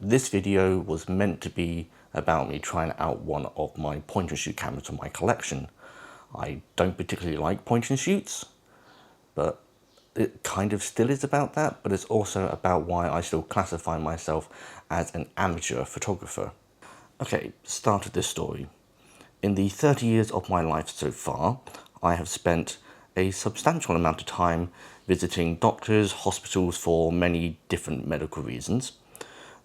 This video was meant to be about me trying out one of my point and shoot cameras from my collection. I don't particularly like point and shoots, but it kind of still is about that, but it's also about why I still classify myself as an amateur photographer. Okay, start of this story. In the 30 years of my life so far, I have spent a substantial amount of time visiting doctors, hospitals for many different medical reasons.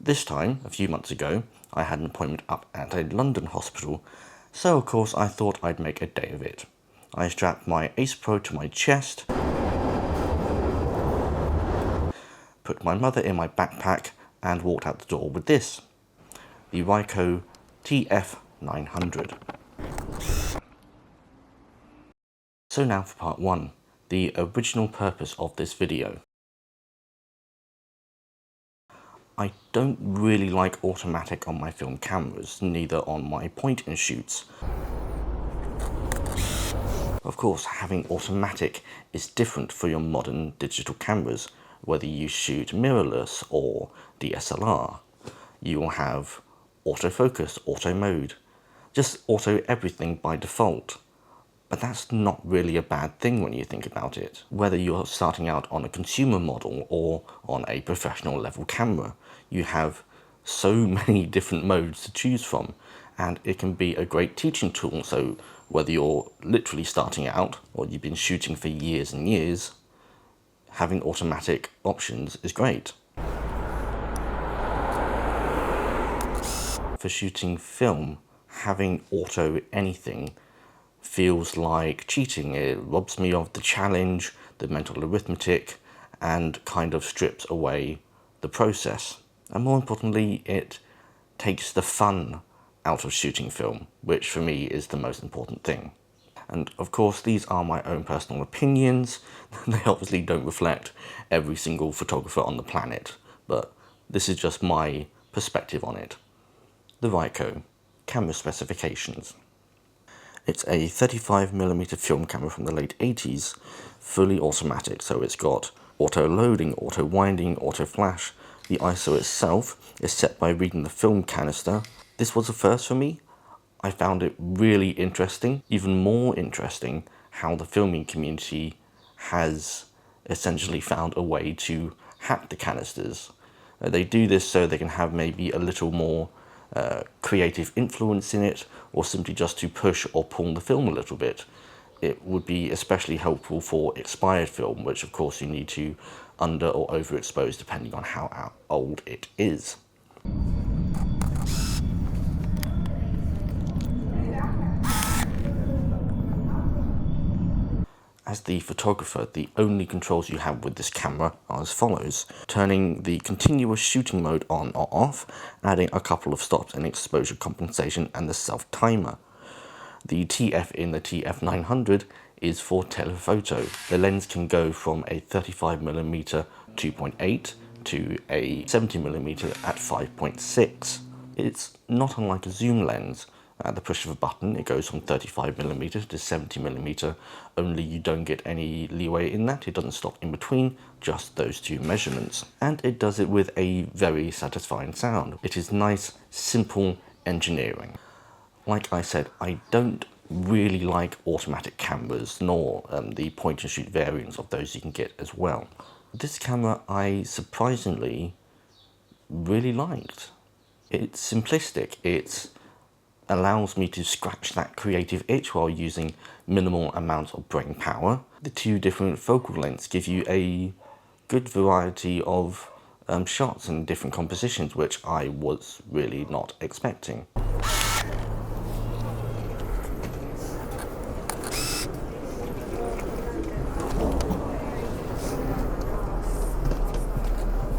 This time, a few months ago, I had an appointment up at a London hospital, so of course I thought I'd make a day of it. I strapped my Ace Pro to my chest, put my mother in my backpack, and walked out the door with this, the Ryco TF900. So now for part 1, the original purpose of this video. I don't really like automatic on my film cameras, neither on my point and shoots. Of course, having automatic is different for your modern digital cameras, whether you shoot mirrorless or DSLR. You will have autofocus, auto mode, just auto everything by default. But that's not really a bad thing when you think about it. Whether you're starting out on a consumer model or on a professional level camera, you have so many different modes to choose from, and it can be a great teaching tool. So whether you're literally starting out or you've been shooting for years and years, having automatic options is great. For shooting film, having auto anything feels like cheating. It robs me of the challenge, the mental arithmetic, and kind of strips away the process. And more importantly, it takes the fun out of shooting film, which for me is the most important thing. And of course, these are my own personal opinions. They obviously don't reflect every single photographer on the planet, but this is just my perspective on it. The Ryco camera specifications. It's a 35mm film camera from the late 80s, fully automatic, so it's got auto loading, auto winding, auto flash. The ISO itself is set by reading the film canister. This was a first for me. I found it really interesting, even more interesting how the filming community has essentially found a way to hack the canisters. They do this so they can have maybe a little more creative influence in it, or simply just to push or pull the film a little bit. It would be especially helpful for expired film, which of course you need to under or overexpose depending on how old it is. As the photographer, the only controls you have with this camera are as follows: turning the continuous shooting mode on or off, adding a couple of stops in exposure compensation, and the self timer. The TF in the TF900 is for telephoto. The lens can go from a 35mm 2.8 to a 70mm at 5.6. It's not unlike a zoom lens. At the push of a button, it goes from 35mm to 70mm, only you don't get any leeway in that. It doesn't stop in between, just those two measurements. And it does it with a very satisfying sound. It is nice, simple engineering. Like I said, I don't really like automatic cameras, nor the point and shoot variants of those you can get as well. This camera I surprisingly really liked. It's simplistic. It allows me to scratch that creative itch while using minimal amounts of brain power. The two different focal lengths give you a good variety of shots and different compositions, which I was really not expecting.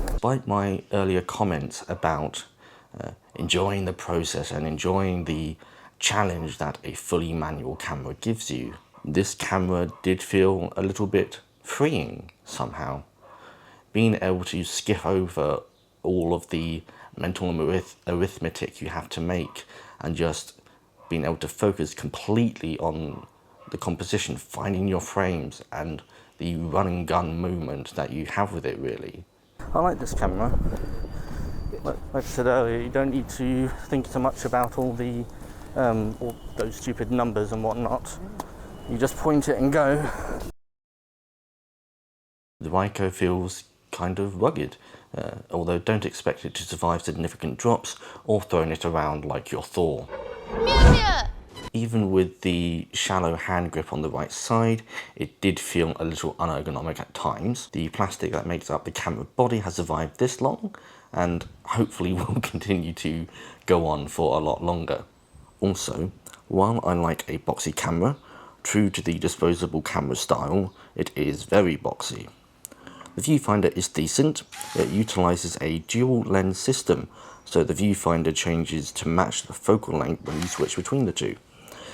Despite my earlier comments about enjoying the process and enjoying the challenge that a fully manual camera gives you, this camera did feel a little bit freeing somehow. Being able to skip over all of the mental arithmetic you have to make and just being able to focus completely on the composition, finding your frames and the run and gun movement that you have with it, really. I like this camera. Like I said earlier, you don't need to think so much about all those stupid numbers and whatnot. You just point it and go. The Ryko feels kind of rugged, although don't expect it to survive significant drops or throwing it around like your Thor. Even with the shallow hand grip on the right side, it did feel a little unergonomic at times. The plastic that makes up the camera body has survived this long, and hopefully will continue to go on for a lot longer. Also, while I like a boxy camera, true to the disposable camera style, it is very boxy. The viewfinder is decent. It utilises a dual lens system, so the viewfinder changes to match the focal length when you switch between the two,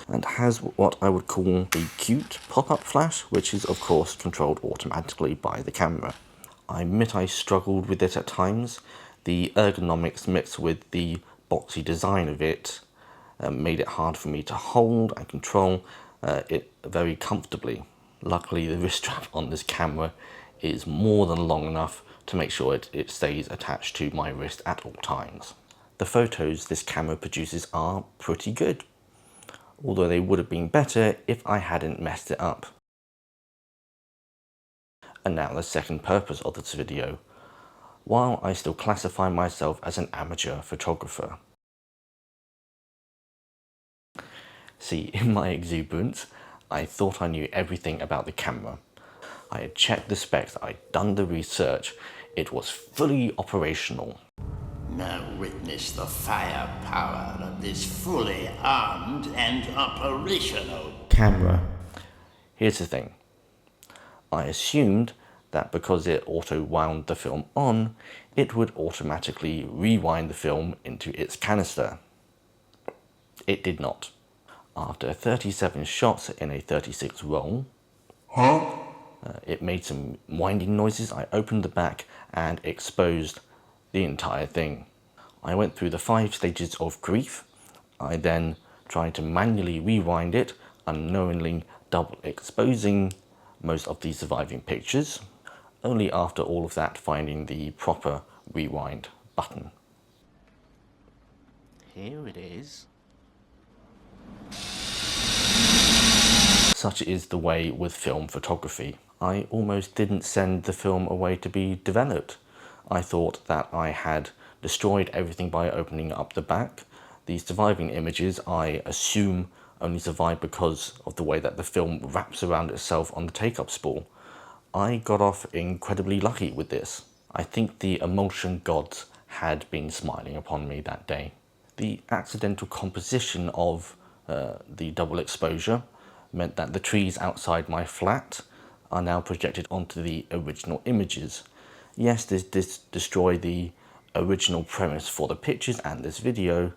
and has what I would call a cute pop-up flash, which is of course controlled automatically by the camera. I admit I struggled with it at times. The ergonomics mixed with the boxy design of it made it hard for me to hold and control it very comfortably. Luckily, the wrist strap on this camera is more than long enough to make sure it stays attached to my wrist at all times. The photos this camera produces are pretty good, although they would have been better if I hadn't messed it up. And now the second purpose of this video. While I still classify myself as an amateur photographer. See, in my exuberance, I thought I knew everything about the camera. I had checked the specs, I'd done the research, it was fully operational. Now witness the firepower of this fully armed and operational camera. Here's the thing. I assumed that because it auto-wound the film on, it would automatically rewind the film into its canister. It did not. After 37 shots in a 36 roll, it made some winding noises. I opened the back and exposed the entire thing. I went through the 5 stages of grief. I then tried to manually rewind it, unknowingly double exposing most of the surviving pictures, only after all of that finding the proper rewind button. Here it is. Such is the way with film photography. I almost didn't send the film away to be developed. I thought that I had destroyed everything by opening up the back. The surviving images, I assume, only survive because of the way that the film wraps around itself on the take-up spool. I got off incredibly lucky with this. I think the emulsion gods had been smiling upon me that day. The accidental composition of the double exposure meant that the trees outside my flat are now projected onto the original images. Yes, this destroyed the original premise for the pictures and this video,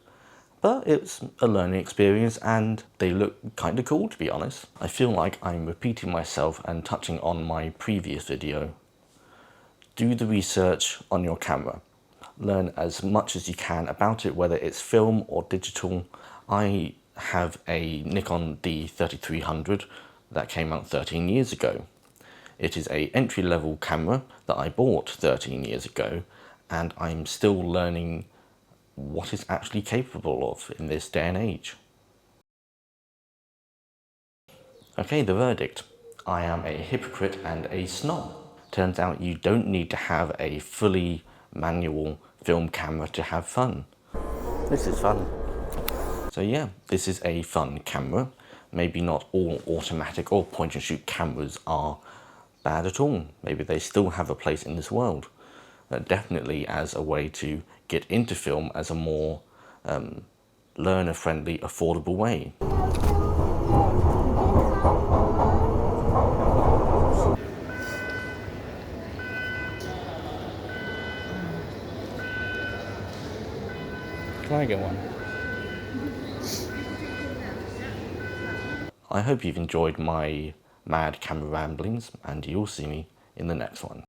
but it's a learning experience and they look kind of cool, to be honest. I feel like I'm repeating myself and touching on my previous video. Do the research on your camera. Learn as much as you can about it, whether it's film or digital. I have a Nikon D3300 that came out 13 years ago. It is an entry-level camera that I bought 13 years ago, and I'm still learning what it's actually capable of in this day and age. Okay, the verdict. I am a hypocrite and a snob. Turns out you don't need to have a fully manual film camera to have fun. This is fun. So yeah, this is a fun camera. Maybe not all automatic or point and shoot cameras are bad at all. Maybe they still have a place in this world. Definitely as a way to get into film as a more learner-friendly, affordable way. Can I get one? I hope you've enjoyed my mad camera ramblings, and you'll see me in the next one.